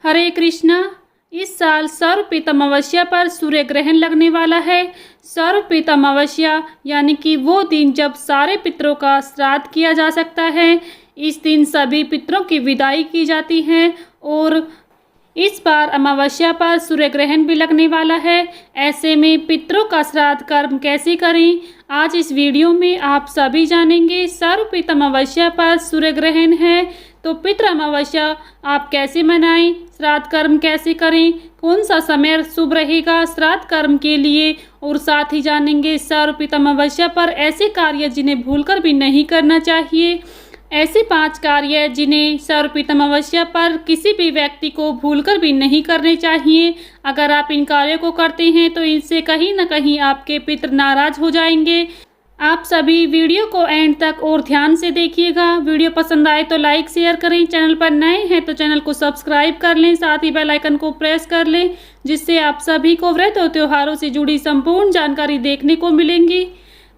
हरे कृष्णा। इस साल सर्वपित अमावस्या पर सूर्य ग्रहण लगने वाला है। सर्वपित अमावस्या यानी कि वो दिन जब सारे पितरों का श्राद्ध किया जा सकता है। इस दिन सभी पितरों की विदाई की जाती है और इस बार अमावस्या पर सूर्य ग्रहण भी लगने वाला है। ऐसे में पितरों का श्राद्ध कर्म कैसे करें, आज इस वीडियो में आप सभी जानेंगे। सर्वपित अमावस्या पर सूर्य ग्रहण है तो पितृ अमावस्या आप कैसे मनाएं, श्राद्ध कर्म कैसे करें, कौन सा समय शुभ रहेगा श्राद्ध कर्म के लिए, और साथ ही जानेंगे सर्वपित अमावस्या पर ऐसे कार्य जिन्हें भूलकर भी नहीं करना चाहिए। ऐसे 5 कार्य जिन्हें सर्वपित अमावस्या पर किसी भी व्यक्ति को भूलकर भी नहीं करने चाहिए। अगर आप इन कार्यों को करते हैं तो इनसे कहीं न कहीं आपके पितृ नाराज हो जाएंगे। आप सभी वीडियो को एंड तक और ध्यान से देखिएगा। वीडियो पसंद आए तो लाइक शेयर करें, चैनल पर नए हैं तो चैनल को सब्सक्राइब कर लें, साथ ही बेल आइकन को प्रेस कर लें, जिससे आप सभी को व्रत और त्योहारों से जुड़ी संपूर्ण जानकारी देखने को मिलेंगी।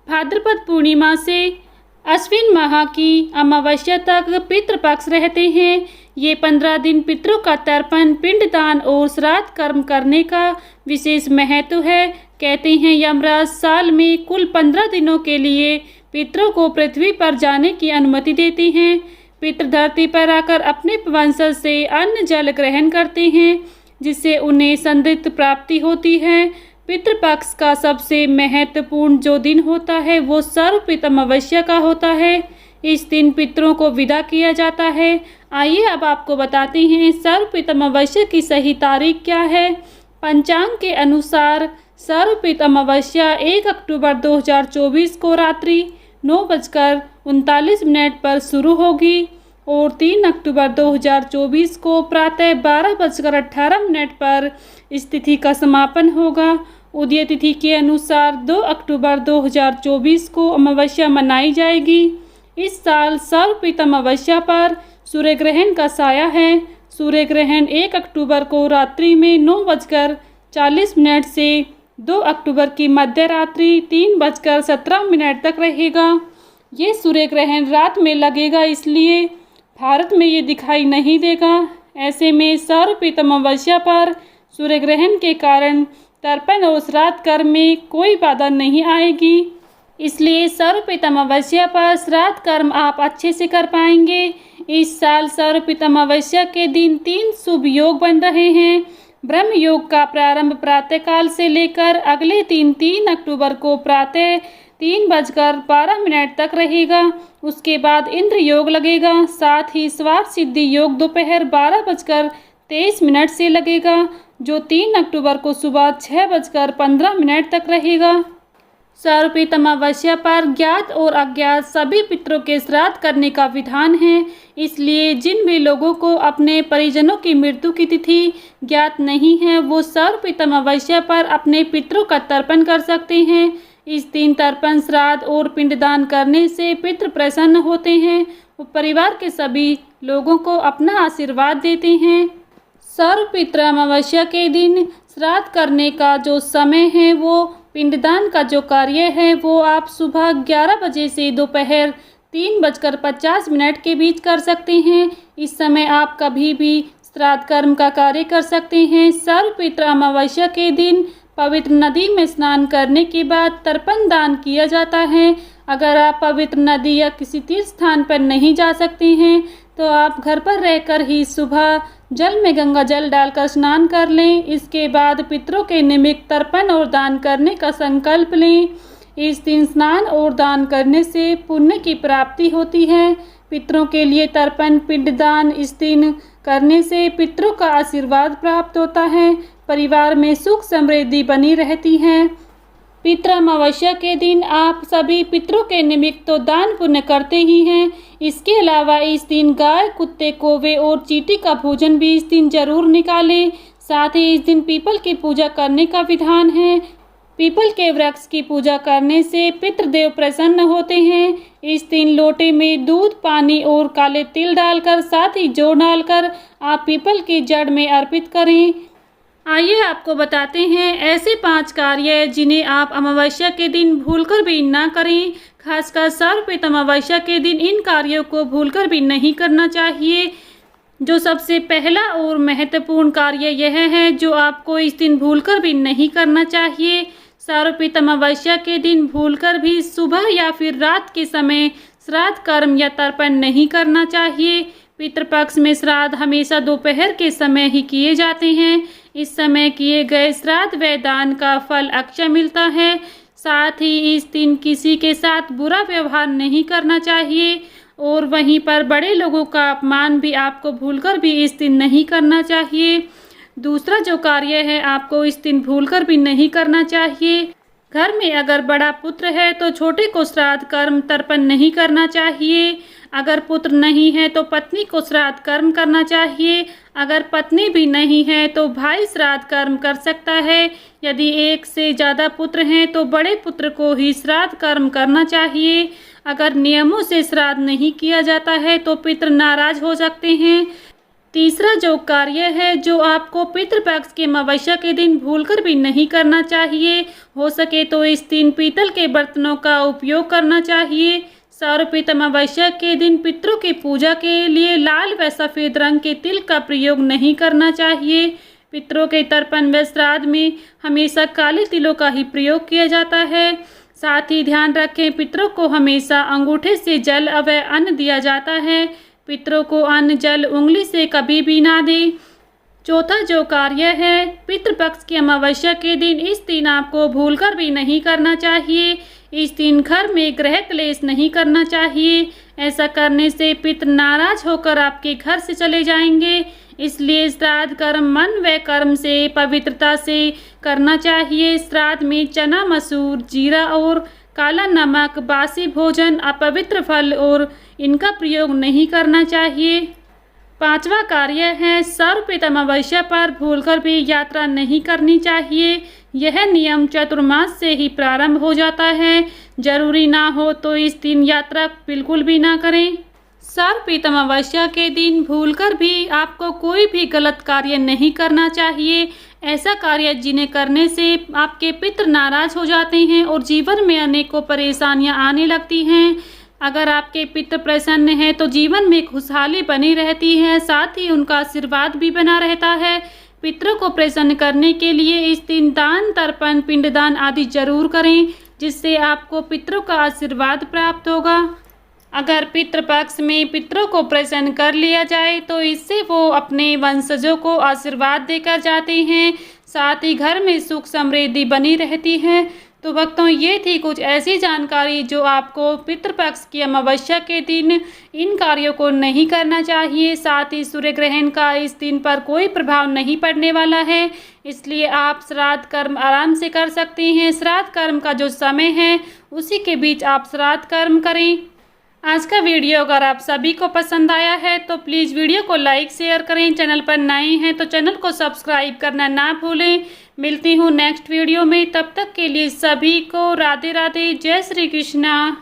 भाद्रपद पूर्णिमा से अश्विन माह की अमावस्या तक पितृपक्ष रहते हैं। ये 15 दिन पितरों का तर्पण, पिंडदान और श्राद्ध कर्म करने का विशेष महत्व है। कहते हैं यमराज साल में कुल 15 दिनों के लिए पितरों को पृथ्वी पर जाने की अनुमति देते हैं। पितृ धरती पर आकर अपने वंशज से अन्न जल ग्रहण करते हैं, जिससे उन्हें समृद्धि प्राप्ति होती है। पितृपक्ष का सबसे महत्वपूर्ण जो दिन होता है वो सर्वपित अमावस्या का होता है। इस दिन पितरों को विदा किया जाता है। आइए अब आपको बताते हैं सर्वपित अमावस्या की सही तारीख क्या है। पंचांग के अनुसार सर्वपित अमावस्या 1 अक्टूबर 2024 को रात्रि 9:39 पर शुरू होगी और 3 अक्टूबर 2024 को प्रातः 12:18 पर इस तिथि का समापन होगा। उदय तिथि के अनुसार 2 अक्टूबर 2024 को अमावस्या मनाई जाएगी। इस साल सर्वपित अमावस्या पर सूर्य ग्रहण का साया है। सूर्य ग्रहण 1 अक्टूबर को रात्रि में 9:40 से 2 अक्टूबर की मध्य रात्रि 3:17 तक रहेगा। ये सूर्य ग्रहण रात में लगेगा, इसलिए भारत में ये दिखाई नहीं देगा। ऐसे में सर्वपित अमावस्या पर सूर्य ग्रहण के कारण तर्पण और श्राद्ध कर्म में कोई बाधा नहीं आएगी, इसलिए सर्वपित अमावस्या पर श्राद्ध कर्म आप अच्छे से कर पाएंगे। इस साल सर्वपित अमावस्या के दिन 3 शुभ योग बन रहे हैं। ब्रह्म योग का प्रारंभ प्रातःकाल से लेकर अगले 3 अक्टूबर को प्रातः 3:12 तक रहेगा। उसके बाद इंद्र योग लगेगा। साथ ही स्वार्थ सिद्धि योग दोपहर 12:23 से लगेगा, जो 3 अक्टूबर को सुबह 6:15 तक रहेगा। सर्वपित अमावस्या पर ज्ञात और अज्ञात सभी पितरों के श्राद्ध करने का विधान है, इसलिए जिन भी लोगों को अपने परिजनों की मृत्यु की तिथि ज्ञात नहीं है वो सर्वपित अमावस्या पर अपने पितरों का तर्पण कर सकते हैं। इस दिन तर्पण, श्राद्ध और पिंडदान करने से पितृ प्रसन्न होते हैं और परिवार के सभी लोगों को अपना आशीर्वाद देते हैं। सर्वपित अमावस्या के दिन श्राद्ध करने का जो समय है वो पिंडदान का जो कार्य है वो आप सुबह 11 बजे से दोपहर 3:50 के बीच कर सकते हैं। इस समय आप कभी भी श्राद्ध कर्म का कार्य कर सकते हैं। सर्वपित अमावस्या के दिन पवित्र नदी में स्नान करने के बाद तर्पण दान किया जाता है। अगर आप पवित्र नदी या किसी तीर्थ स्थान पर नहीं जा सकते हैं तो आप घर पर रहकर ही सुबह जल में गंगा जल डालकर स्नान कर लें। इसके बाद पितरों के निमित्त तर्पण और दान करने का संकल्प लें। इस दिन स्नान और दान करने से पुण्य की प्राप्ति होती है। पितरों के लिए तर्पण, पिंडदान इस दिन करने से पितरों का आशीर्वाद प्राप्त होता है। परिवार में सुख समृद्धि बनी रहती है। पितृ अमावस्या के दिन आप सभी पितरों के निमित्त तो दान पुण्य करते ही हैं, इसके अलावा इस दिन गाय, कुत्ते, कौवे और चींटी का भोजन भी इस दिन जरूर निकालें। साथ ही इस दिन पीपल की पूजा करने का विधान है। पीपल के वृक्ष की पूजा करने से पितृदेव प्रसन्न होते हैं। इस दिन लोटे में दूध, पानी और काले तिल डालकर साथ ही जौ डालकर आप पीपल की जड़ में अर्पित करें। आइए आपको बताते हैं ऐसे 5 कार्य जिन्हें आप अमावस्या के दिन भूलकर भी ना करें। खासकर सर्वपित अमावस्या के दिन इन कार्यों को भूलकर भी नहीं करना चाहिए। जो सबसे पहला और महत्वपूर्ण कार्य यह है जो आपको इस दिन भूलकर भी नहीं करना चाहिए। सर्वप्रथम अमावस्या के दिन भूलकर भी सुबह या फिर रात के समय श्राद्ध कर्म या तर्पण नहीं करना चाहिए। पितृपक्ष में श्राद्ध हमेशा दोपहर के समय ही किए जाते हैं। इस समय किए गए श्राद्ध व दान का फल अक्षय मिलता है। साथ ही इस दिन किसी के साथ बुरा व्यवहार नहीं करना चाहिए और वहीं पर बड़े लोगों का अपमान भी आपको भूलकर भी इस दिन नहीं करना चाहिए। दूसरा जो कार्य है आपको इस दिन भूलकर भी नहीं करना चाहिए। घर में अगर बड़ा पुत्र है तो छोटे को श्राद्ध कर्म तर्पण नहीं करना चाहिए। अगर पुत्र नहीं है तो पत्नी को श्राद्ध कर्म करना चाहिए। अगर पत्नी भी नहीं है तो भाई श्राद्ध कर्म कर सकता है। यदि एक से ज़्यादा पुत्र हैं तो बड़े पुत्र को ही श्राद्ध कर्म करना चाहिए। अगर नियमों से श्राद्ध नहीं किया जाता है तो पितृ नाराज हो सकते हैं। तीसरा जो कार्य है जो आपको पितृपक्ष के अमावस्या के दिन भूलकर भी नहीं करना चाहिए, हो सके तो इस दिन पीतल के बर्तनों का उपयोग करना चाहिए। सर्वप्रथम अमावस्या के दिन पितरों की पूजा के लिए लाल व सफ़ेद रंग के तिल का प्रयोग नहीं करना चाहिए। पितरों के तर्पण व श्राद्ध में हमेशा काले तिलों का ही प्रयोग किया जाता है। साथ ही ध्यान रखें पितरों को हमेशा अंगूठे से जल व अन्न दिया जाता है। पितरों को अन्न जल उंगली से कभी भी ना दें। चौथा जो कार्य है पितृपक्ष की अमावस्या के दिन, इस दिन आपको भूलकर भी नहीं करना चाहिए। इस दिन घर में गृह क्लेश नहीं करना चाहिए। ऐसा करने से पितृ नाराज होकर आपके घर से चले जाएंगे। इसलिए श्राद्ध कर्म मन व कर्म से पवित्रता से करना चाहिए। श्राद्ध में चना, मसूर, जीरा और काला नमक, बासी भोजन, अपवित्र फल और इनका प्रयोग नहीं करना चाहिए। पांचवा कार्य है सर्वप्रथम अमावस्या पर भूलकर भी यात्रा नहीं करनी चाहिए। यह नियम चतुर्मास से ही प्रारंभ हो जाता है। जरूरी ना हो तो इस दिन यात्रा बिल्कुल भी ना करें। सर्वप्रथम अमावस्या के दिन भूलकर भी आपको कोई भी गलत कार्य नहीं करना चाहिए। ऐसा कार्य जिन्हें करने से आपके पितृ नाराज हो जाते हैं और जीवन में अनेकों परेशानियां आने लगती हैं। अगर आपके पितृ प्रसन्न हैं तो जीवन में खुशहाली बनी रहती है, साथ ही उनका आशीर्वाद भी बना रहता है। पितरों को प्रसन्न करने के लिए इस दिन दान, तर्पण, पिंडदान आदि जरूर करें, जिससे आपको पितरों का आशीर्वाद प्राप्त होगा। अगर पितृपक्ष में पितरों को प्रसन्न कर लिया जाए तो इससे वो अपने वंशजों को आशीर्वाद देकर जाते हैं। साथ ही घर में सुख समृद्धि बनी रहती है। तो भक्तों, ये थी कुछ ऐसी जानकारी जो आपको पितृपक्ष की अमावस्या के दिन इन कार्यों को नहीं करना चाहिए। साथ ही सूर्य ग्रहण का इस दिन पर कोई प्रभाव नहीं पड़ने वाला है, इसलिए आप श्राद्ध कर्म आराम से कर सकते हैं। श्राद्ध कर्म का जो समय है उसी के बीच आप श्राद्ध कर्म करें। आज का वीडियो अगर आप सभी को पसंद आया है तो प्लीज़ वीडियो को लाइक शेयर करें। चैनल पर नए हैं तो चैनल को सब्सक्राइब करना ना भूलें। मिलती हूँ नेक्स्ट वीडियो में, तब तक के लिए सभी को राधे राधे, जय श्री कृष्णा।